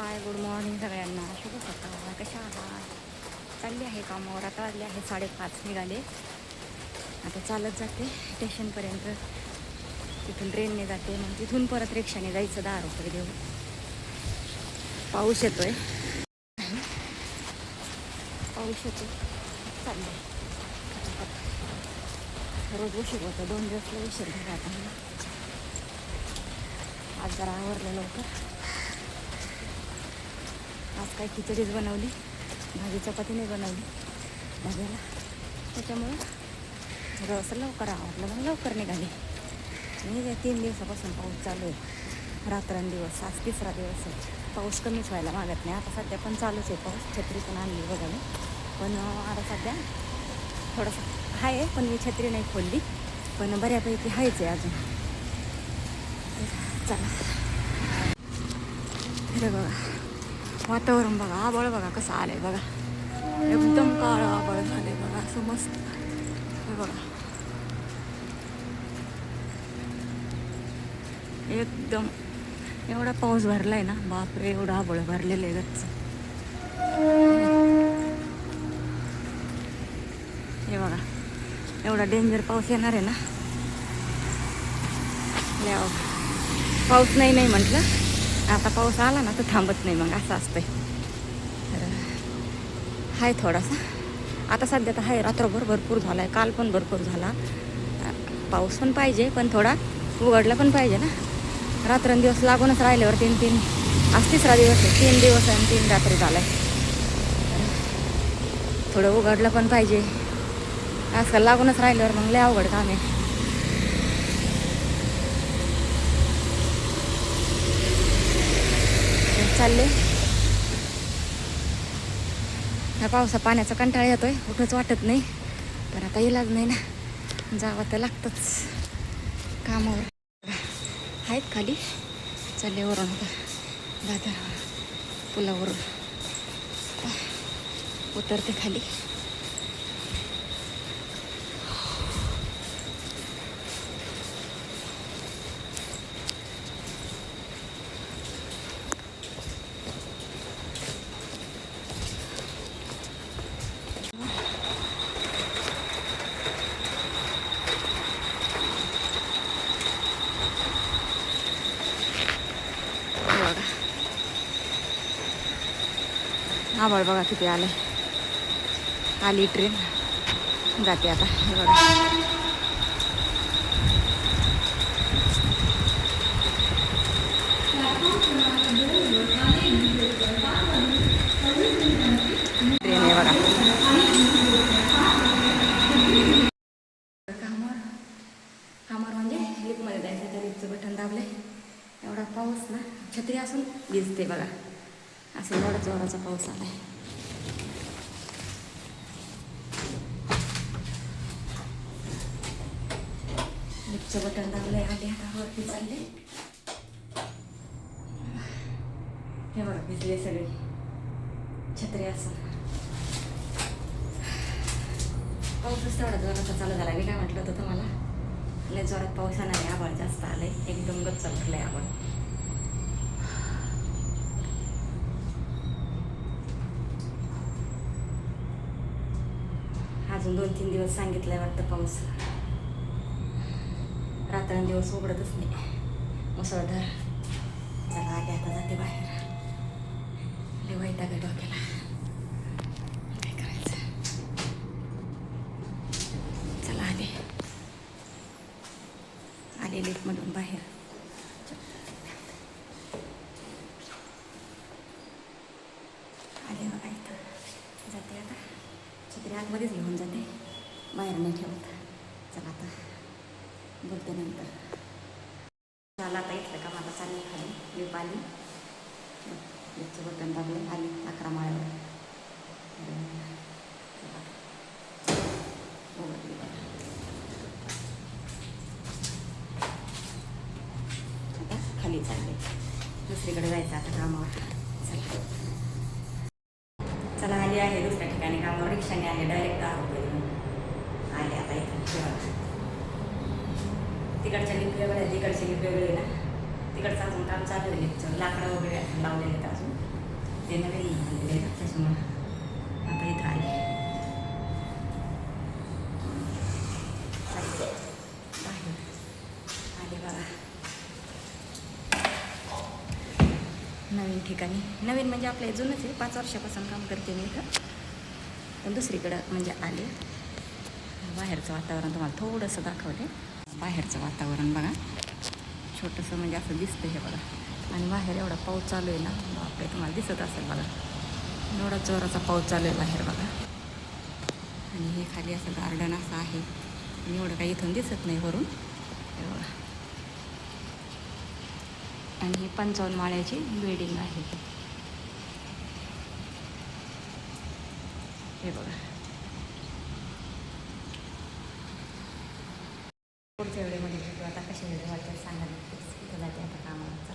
हाय, good morning सगळ्यांना. शुभ सकाळ. कशा आहात? चालली आहे कामावर. आता वाजले आहे 5:30. निघाले. आता चालत जाते स्टेशनपर्यंत. तिथून ट्रेनने जाते, मग तिथून परत रिक्षाने जायचं 10 रुपये देऊन. पाऊस येतोय. पाऊस येतो चाललं. रोज उशीर होतं. 2 दिवसला उशीर झाला. आता आज जरा आवरलं लवकर. आज काही खिचडीच बनवली, भाजी चपाती नाही बनवली भाज्याला. त्याच्यामुळं थोडं असं लवकर आवडलं, मग लवकर निघाली. आणि 3 दिवसापासून पाऊस चालू आहे, रात्रंदिवस. आज 3रा दिवस आहे. पाऊस कमीच व्हायला मागत नाही. आता सध्या पण चालूच आहे पाऊस. छत्री पण आणली बघा मी, पण आता सध्या थोडंसं आहे. पण मी छत्री नाही खोलली, पण बऱ्यापैकी आहेच आहे अजून. चला, हे बघा वातावरण बघा, आभाळ बघा कसं आलंय बघा. एकदम काळं आभाळ झालंय बघा, असं मस्त. हे बघा एकदम एवढा पाऊस भरलाय ना, बापरे. एवढा आभाळ भरलेलं आहे गच्च. हे बघा एवढा डेंजर पाऊस येणार आहे ना. पाऊस नाही म्हटलं, आता पाऊस आला ना तर थांबत नाही, मग असं असतंय. तर आहे थोडासा. आता सध्या तर आहे. रात्रभर भरपूर झाला आहे, काल पण भरपूर झाला. पाऊस पण पाहिजे, पण थोडा उघडला पण पाहिजे ना. रात्रंदिवस लागूनच राहिल्यावर 3 आज 3रा दिवस आहे. 3 दिवस आणि 3 रात्री झाला आहे. थोडं उघडलं पण पाहिजे. आजकाल लागूनच राहिल्यावर मग लय अवघड काम आहे. चालले. ह्या पावसा पाण्याचा कंटाळा येतोय, कुठंच वाटत नाही. पण आता इलाज नाही ना, जावं तर लागतंच कामावर. आहेत खाली. चालले वरून आता दादर पुलावरून उतरते खाली. आभाळ बघा किती आले. आली ट्रेन, जाते आता. हे बघा ट्रेन आहे बघा. कामावर म्हणजे लिफ्टमध्ये जायचं, तर लिफ्टचं बटन दाबले. एवढा पाऊस ना, छत्री असून भिजते बघा. असं एवढा जोराचा पाऊस आलाय. लिफ्टचं बटन दाबलंय. आले आता वरती चालले. हे बघा भिजले सगळे, छत्री असून. पाऊसच तेवढा जोराचा चालू झाला. मी काय म्हटलं होतं तुम्हाला, लय जोरात पाऊस येणार आहे. आभाळ जास्त आलंय, एकदम गच्च भरलंय आभाळ. अजून 2-3 दिवस सांगितलंय वाटतं पाऊस. रात्रंदिवस उघडतच नाही, मुसळधार. चला आले आता, जाते बाहेर. लय वैताग आहे डोक्याला, काय करायचं. चला आले लिफ्टमधून बाहेर. आले बघा इथं. जाते आता. छत्री आतमध्येच घेऊन जाते, बाहेर नाही ठेवत. चला आता बोलते नंतर. झालं आता इथलं का मला चालली खाली. लिफ्ट आली, लिफ्टचं बटन दाबलं, आली 11 माळ्यावर. आता खाली चालले, दुसरीकडे जायचं आता कामावर. चला आली आहे दुसऱ्या ठिकाणी कामावर. रिक्षाने आले, डायरेक्ट 10 रुपये देऊन आले आता इथं. तिकडच्या लिफ्ट वेगळ्या, तिकडचे लिफ्ट वेगळे ना. तिकडचं अजून काम चालू आहे. लिफ्टचं लाकडं वगैरे लावलेले आहेत अजून. ते नवीन आलेले आहेत त्याच्यामुळं आता इथं आले. बाहेर आले बघा नवीन ठिकाणी. नवीन म्हणजे आपल्या जुनंच आहे, 5 वर्षापासून काम करते मी इथं, पण दुसरीकडं म्हणजे आले. बाहेरचं वातावरण तुम्हाला थोडंसं दाखवते. बाहेरचं वातावरण बघा, छोटंसं म्हणजे असं दिसतं हे बघा. आणि बाहेर एवढा पाऊस चालू आहे ना, बापरे, तुम्हाला दिसत असेल बघा, एवढा जोराचा पाऊस चालू आहे बाहेर बघा. आणि हे खाली असं गार्डन असं आहे, आणि एवढं काही इथून दिसत नाही वरून हे बघा. आणि ही 55 माळ्याची बिल्डिंग आहे हे बघा. पुढच्या वेळेमध्ये आता कशा वेळे वाटतात सांगा नक्कीच. इथं जाते आता कामाला.